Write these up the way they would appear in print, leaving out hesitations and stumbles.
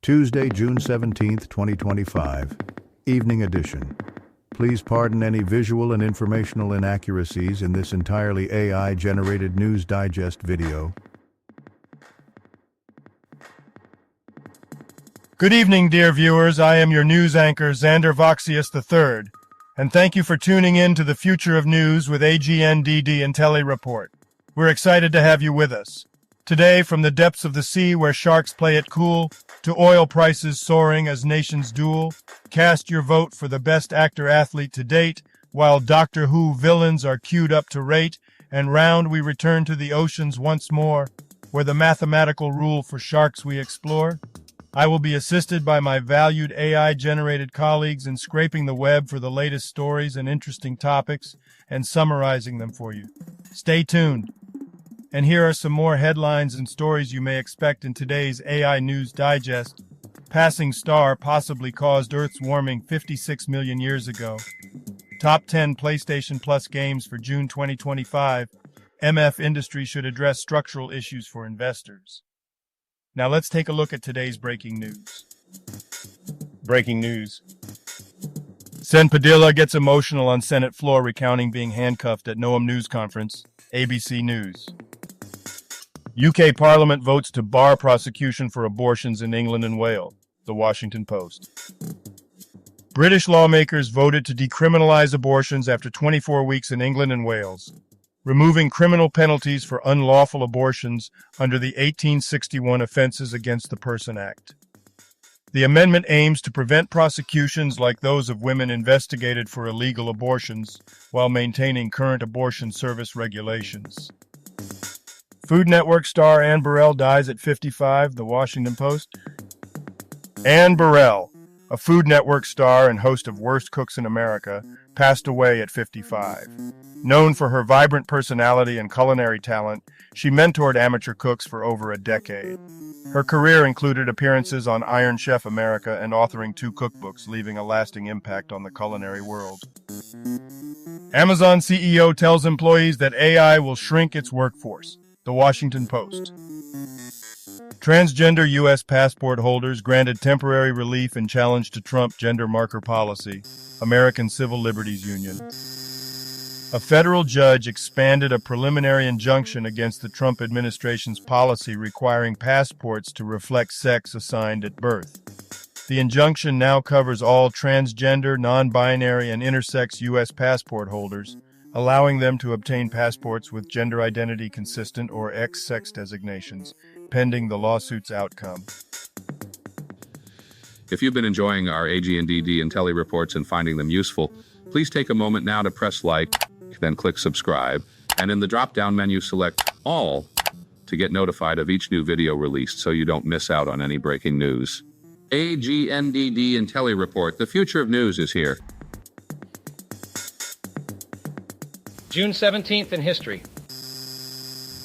Tuesday, June 17th, 2025, Evening Edition. Please pardon any visual and informational inaccuracies in this entirely AI-generated News Digest video. Good evening, dear viewers. I am your news anchor, Xander Voxius III, and thank you for tuning in to the Future of News with AGNDD intelliReport. We're excited to have you with us. Today, from the depths of the sea where sharks play it cool, to oil prices soaring as nations duel, cast your vote for the best actor-athlete to date, while Doctor Who villains are queued up to rate, and round we return to the oceans once more, where the mathematical rule for sharks we explore. I will be assisted by my valued AI-generated colleagues in scraping the web for the latest stories and interesting topics, and summarizing them for you. Stay tuned. And here are some more headlines and stories you may expect in today's AI News Digest. Passing star possibly caused Earth's warming 56 million years ago. Top 10 PlayStation Plus games for June 2025. MF industry should address structural issues for investors. Now let's take a look at today's breaking news. Breaking news. Sen Padilla gets emotional on Senate floor recounting being handcuffed at Noam News Conference. ABC News. UK Parliament votes to bar prosecution for abortions in England and Wales. The Washington Post. British lawmakers voted to decriminalize abortions after 24 weeks in England and Wales, removing criminal penalties for unlawful abortions under the 1861 Offences Against the Person Act. The amendment aims to prevent prosecutions like those of women investigated for illegal abortions while maintaining current abortion service regulations. Food Network star Anne Burrell dies at 55, The Washington Post. Anne Burrell, a Food Network star and host of Worst Cooks in America, passed away at 55. Known for her vibrant personality and culinary talent, she mentored amateur cooks for over a decade. Her career included appearances on Iron Chef America and authoring 2 cookbooks, leaving a lasting impact on the culinary world. Amazon CEO tells employees that AI will shrink its workforce. The Washington Post. Transgender U.S. passport holders granted temporary relief in challenge to Trump gender marker policy. American Civil Liberties Union. A federal judge expanded a preliminary injunction against the Trump administration's policy requiring passports to reflect sex assigned at birth. The injunction now covers all transgender, non-binary, and intersex U.S. passport holders, allowing them to obtain passports with gender identity consistent or X-sex designations, pending the lawsuit's outcome. If you've been enjoying our AGNDD intelliReports and finding them useful, please take a moment now to press like, then click subscribe, and in the drop-down menu select All to get notified of each new video released so you don't miss out on any breaking news. AGNDD intelliReport, the future of news is here. June 17th in history.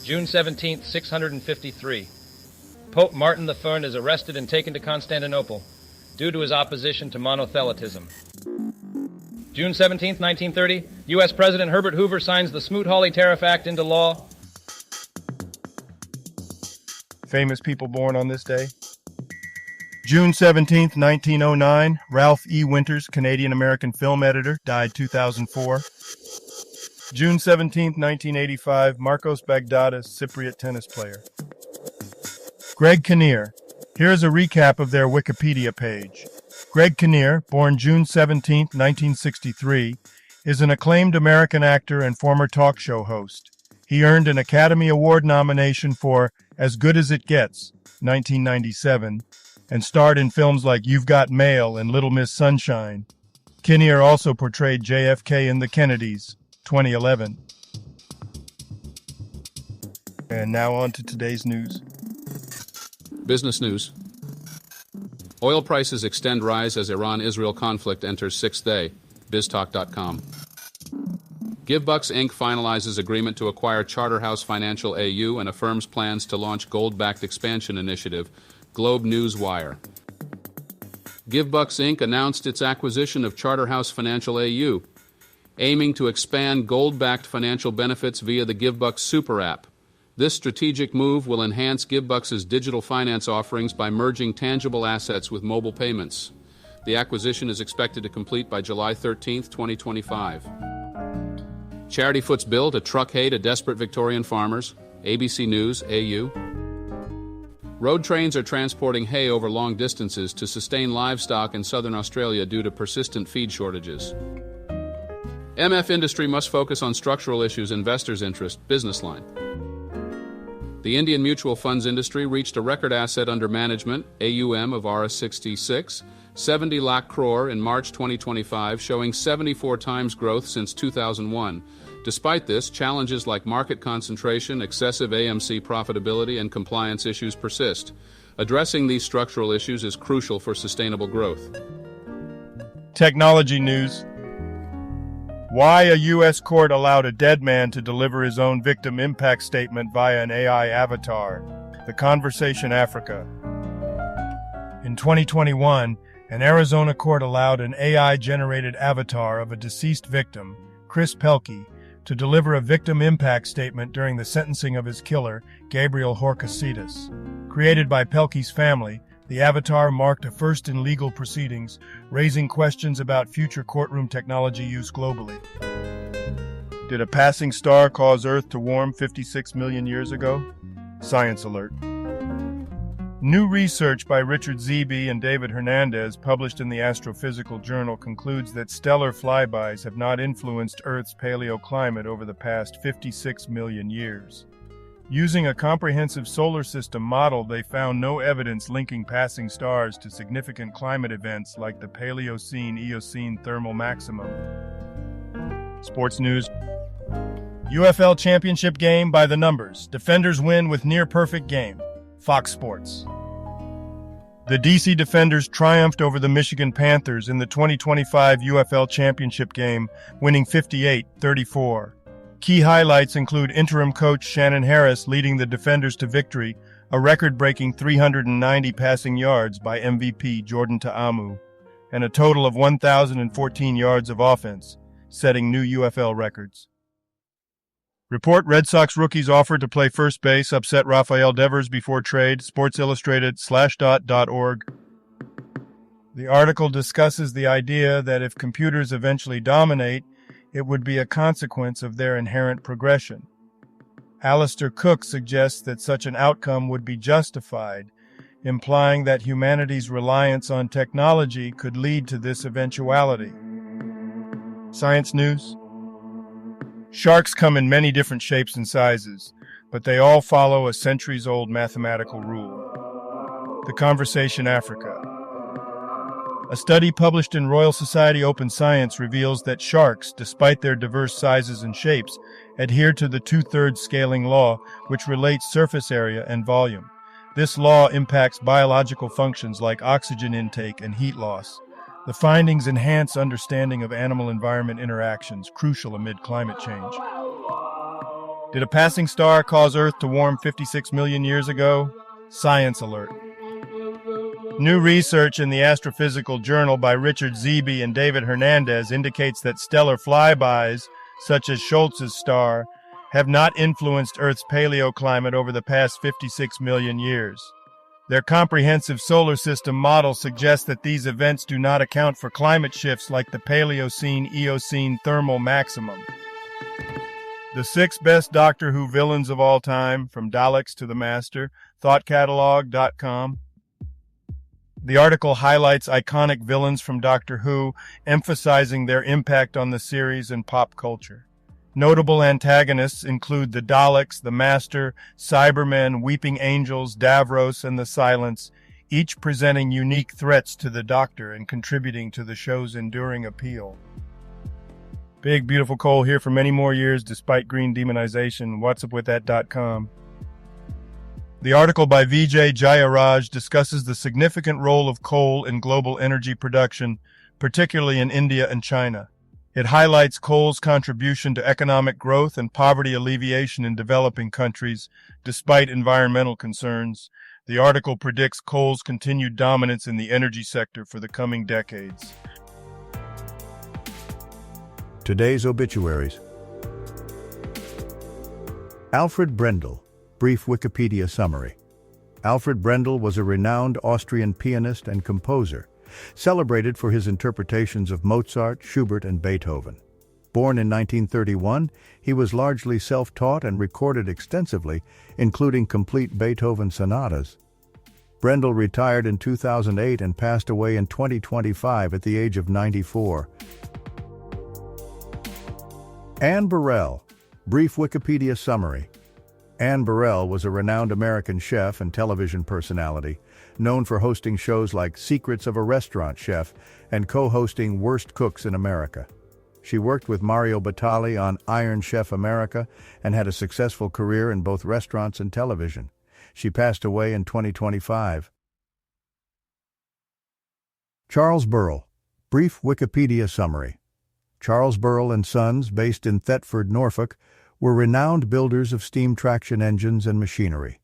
June 17th, 653. Pope Martin III is arrested and taken to Constantinople due to his opposition to monothelitism. June 17th, 1930, U.S. President Herbert Hoover signs the Smoot-Hawley Tariff Act into law. Famous people born on this day. June 17th, 1909, Ralph E. Winters, Canadian-American film editor, died 2004. June 17, 1985, Marcos Baghdatis, Cypriot tennis player. Greg Kinnear. Here is a recap of their Wikipedia page. Greg Kinnear, born June 17, 1963, is an acclaimed American actor and former talk show host. He earned an Academy Award nomination for As Good as It Gets, 1997, and starred in films like You've Got Mail and Little Miss Sunshine. Kinnear also portrayed JFK in The Kennedys, 2011. And now on to today's news. Business news. Oil prices extend rise as Iran-Israel conflict enters 6th day. BizTalk.com. GiveBucks Inc. finalizes agreement to acquire Charterhouse Financial AU and affirms plans to launch gold-backed expansion initiative. Globe News Wire. GiveBucks Inc. announced its acquisition of Charterhouse Financial AU, aiming to expand gold-backed financial benefits via the GiveBucks Super App. This strategic move will enhance GiveBucks's digital finance offerings by merging tangible assets with mobile payments. The acquisition is expected to complete by July 13, 2025. Charity foots bill to truck hay to desperate Victorian farmers. ABC News, AU. Road trains are transporting hay over long distances to sustain livestock in southern Australia due to persistent feed shortages. MF Industry must focus on structural issues, investors' interest, business line. The Indian mutual funds industry reached a record asset under management, AUM, of Rs 70 lakh crore in March 2025, showing 74 times growth since 2001. Despite this, challenges like market concentration, excessive AMC profitability, and compliance issues persist. Addressing these structural issues is crucial for sustainable growth. Technology news. Why a U.S. court allowed a dead man to deliver his own victim impact statement via an AI avatar. The Conversation Africa. In 2021, an Arizona court allowed an AI-generated avatar of a deceased victim, Chris Pelkey, to deliver a victim impact statement during the sentencing of his killer, Gabriel Horcasitas. Created by Pelkey's family, the avatar marked a first in legal proceedings, raising questions about future courtroom technology use globally. Did a passing star cause Earth to warm 56 million years ago? Science alert. New research by Richard Zeeby and David Hernandez, published in the Astrophysical Journal, concludes that stellar flybys have not influenced Earth's paleoclimate over the past 56 million years. Using a comprehensive solar system model, they found no evidence linking passing stars to significant climate events like the Paleocene-Eocene thermal maximum. Sports news. UFL Championship game by the numbers. Defenders win with near-perfect game. Fox Sports. The DC Defenders triumphed over the Michigan Panthers in the 2025 UFL Championship game, winning 58-34. Key highlights include interim coach Shannon Harris leading the Defenders to victory, a record-breaking 390 passing yards by MVP Jordan Ta'amu, and a total of 1,014 yards of offense, setting new UFL records. Report: Red Sox rookies offered to play first base upset Rafael Devers before trade. Sports Illustrated /.org. The article discusses the idea that if computers eventually dominate, it would be a consequence of their inherent progression. Alistair Cook suggests that such an outcome would be justified, implying that humanity's reliance on technology could lead to this eventuality. Science news. Sharks come in many different shapes and sizes, but they all follow a centuries-old mathematical rule. The Conversation Africa. A study published in Royal Society Open Science reveals that sharks, despite their diverse sizes and shapes, adhere to the 2/3 scaling law, which relates surface area and volume. This law impacts biological functions like oxygen intake and heat loss. The findings enhance understanding of animal-environment interactions, crucial amid climate change. Did a passing star cause Earth to warm 56 million years ago? Science alert. New research in the Astrophysical Journal by Richard Zeeby and David Hernandez indicates that stellar flybys, such as Schultz's star, have not influenced Earth's paleoclimate over the past 56 million years. Their comprehensive solar system model suggests that these events do not account for climate shifts like the Paleocene-Eocene thermal maximum. The 6 best Doctor Who villains of all time, from Daleks to the Master, thoughtcatalog.com. The article highlights iconic villains from Doctor Who, emphasizing their impact on the series and pop culture. Notable antagonists include the Daleks, the Master, Cybermen, Weeping Angels, Davros, and the Silence, each presenting unique threats to the Doctor and contributing to the show's enduring appeal. Big Beautiful Coal here for many more years despite green demonization. What'sUpWithThat.com. The article by Vijay Jayaraj discusses the significant role of coal in global energy production, particularly in India and China. It highlights coal's contribution to economic growth and poverty alleviation in developing countries, despite environmental concerns. The article predicts coal's continued dominance in the energy sector for the coming decades. Today's obituaries. Alfred Brendel, Brief Wikipedia summary. Alfred Brendel was a renowned Austrian pianist and composer, celebrated for his interpretations of Mozart, Schubert, and Beethoven. Born in 1931, he was largely self-taught and recorded extensively, including complete Beethoven sonatas. Brendel retired in 2008 and passed away in 2025 at the age of 94. Anne Burrell. Brief Wikipedia summary. Anne Burrell was a renowned American chef and television personality, known for hosting shows like Secrets of a Restaurant Chef and co-hosting Worst Cooks in America. She worked with Mario Batali on Iron Chef America and had a successful career in both restaurants and television. She passed away in 2025. Charles Burrell. Brief Wikipedia summary. Charles Burrell and Sons, based in Thetford, Norfolk, were renowned builders of steam traction engines and machinery.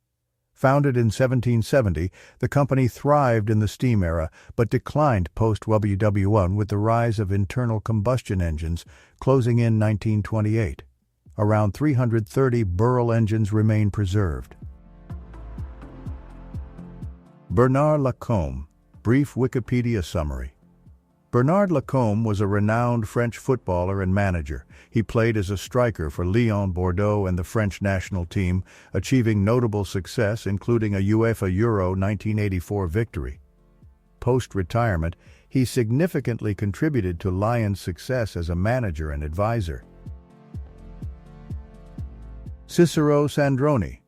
Founded in 1770, the company thrived in the steam era but declined post-World War I with the rise of internal combustion engines, closing in 1928. Around 330 Burrell engines remain preserved. Bernard Lacombe. Brief Wikipedia summary. Bernard Lacombe was a renowned French footballer and manager. He played as a striker for Lyon, Bordeaux, and the French national team, achieving notable success including a UEFA Euro 1984 victory. Post-retirement, he significantly contributed to Lyon's success as a manager and advisor. Cicero Sandrone.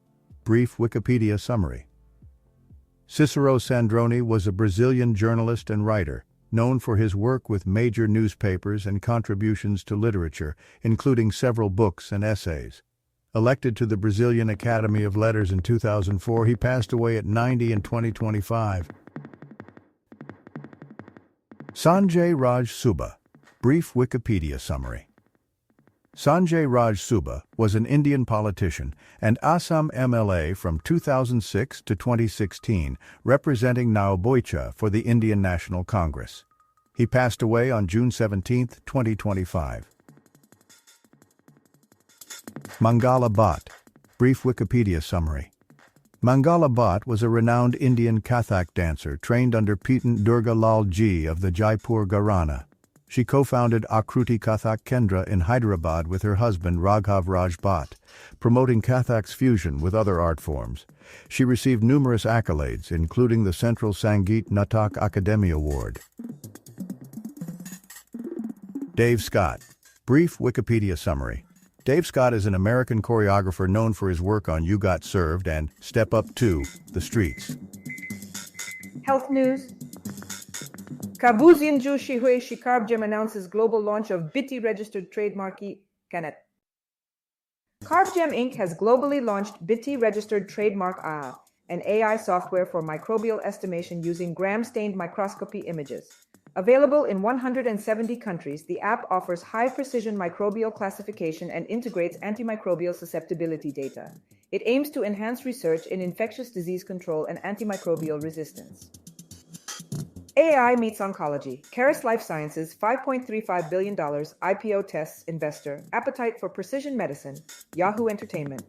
Brief Wikipedia summary. Cicero Sandrone was a Brazilian journalist and writer, known for his work with major newspapers and contributions to literature, including several books and essays. Elected to the Brazilian Academy of Letters in 2004, he passed away at 90 in 2025. Sanjay Raj Subba. Brief Wikipedia summary. Sanjay Raj Subba was an Indian politician and Assam MLA from 2006 to 2016, representing Nauboicha for the Indian National Congress. He passed away on June 17, 2025. Mangala Bhatt. Brief Wikipedia summary. Mangala Bhatt was a renowned Indian Kathak dancer trained under Pitan Durga Lal Ji of the Jaipur Gharana. She co-founded Akruti Kathak Kendra in Hyderabad with her husband Raghav Raj Bhatt, promoting Kathak's fusion with other art forms. She received numerous accolades, including the Central Sangeet Natak Akademi Award. Dave Scott. Brief Wikipedia summary. Dave Scott is an American choreographer known for his work on You Got Served and Step Up 2, The Streets. Health news. Kabuzian Joshi Hui CarbGem announces global launch of BITI registered trademark Canet. CarbGem Inc. has globally launched BITI registered trademark AA, an AI software for microbial estimation using gram-stained microscopy images. Available in 170 countries, the app offers high-precision microbial classification and integrates antimicrobial susceptibility data. It aims to enhance research in infectious disease control and antimicrobial resistance. AI meets oncology. Caris Life Sciences $5.35 billion IPO tests investor appetite for precision medicine. Yahoo Entertainment.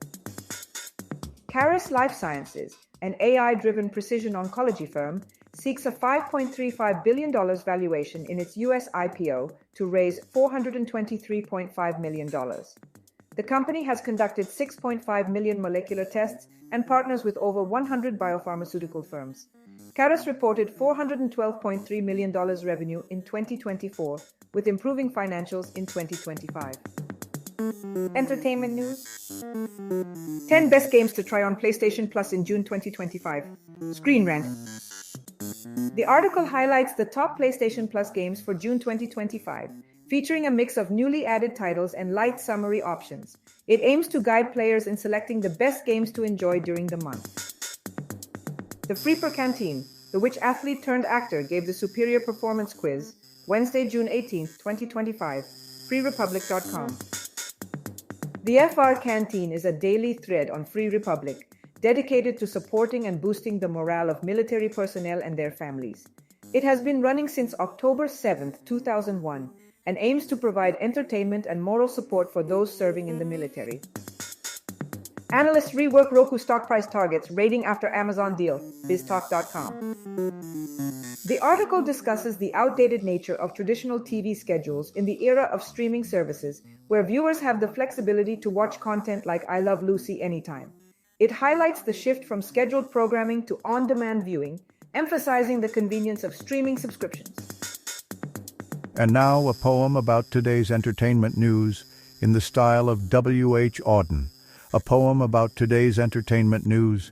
Caris Life Sciences, an AI-driven precision oncology firm, seeks a $5.35 billion valuation in its U.S. IPO to raise $423.5 million. The company has conducted 6.5 million molecular tests and partners with over 100 biopharmaceutical firms. Caris reported $412.3 million revenue in 2024, with improving financials in 2025. Entertainment news. 10 best games to try on PlayStation Plus in June 2025. Screen Rant. The article highlights the top PlayStation Plus games for June 2025, featuring a mix of newly added titles and light summary options. It aims to guide players in selecting the best games to enjoy during the month. The Freeper Canteen, the which athlete turned actor gave the Superior Performance Quiz, Wednesday, June 18, 2025, freerepublic.com. The FR Canteen is a daily thread on Free Republic, dedicated to supporting and boosting the morale of military personnel and their families. It has been running since October 7, 2001, and aims to provide entertainment and moral support for those serving in the military. Analysts rework Roku stock price targets, rating after Amazon deal, biztalk.com. The article discusses the outdated nature of traditional TV schedules in the era of streaming services, where viewers have the flexibility to watch content like I Love Lucy anytime. It highlights the shift from scheduled programming to on-demand viewing, emphasizing the convenience of streaming subscriptions. And now a poem about today's entertainment news in the style of W.H. Auden. A poem about today's entertainment news.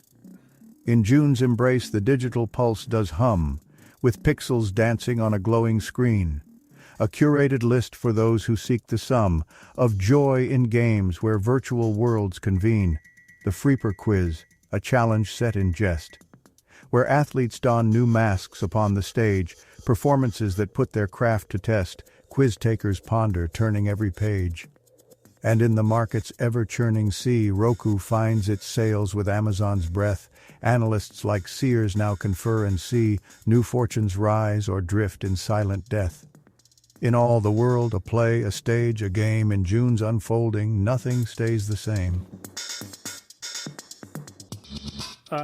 In June's embrace, the digital pulse does hum, with pixels dancing on a glowing screen. A curated list for those who seek the sum of joy in games where virtual worlds convene. The Freeper Quiz, a challenge set in jest, where athletes don new masks upon the stage, performances that put their craft to test, quiz takers ponder, turning every page. And in the market's ever-churning sea, Roku finds its sails with Amazon's breath. Analysts like seers now confer and see new fortunes rise or drift in silent death. In all the world, a play, a stage, a game, in June's unfolding, nothing stays the same.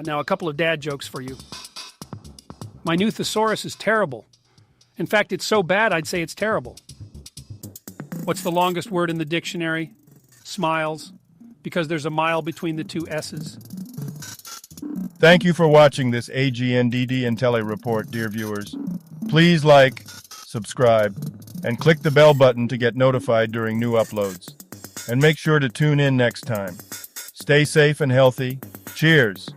Now, a couple of dad jokes for you. My new thesaurus is terrible. In fact, it's so bad I'd say it's terrible. What's the longest word in the dictionary? Smiles, because there's a mile between the two S's. Thank you for watching this AGNDD intelliReport, dear viewers. Please like, subscribe, and click the bell button to get notified during new uploads. And make sure to tune in next time. Stay safe and healthy. Cheers!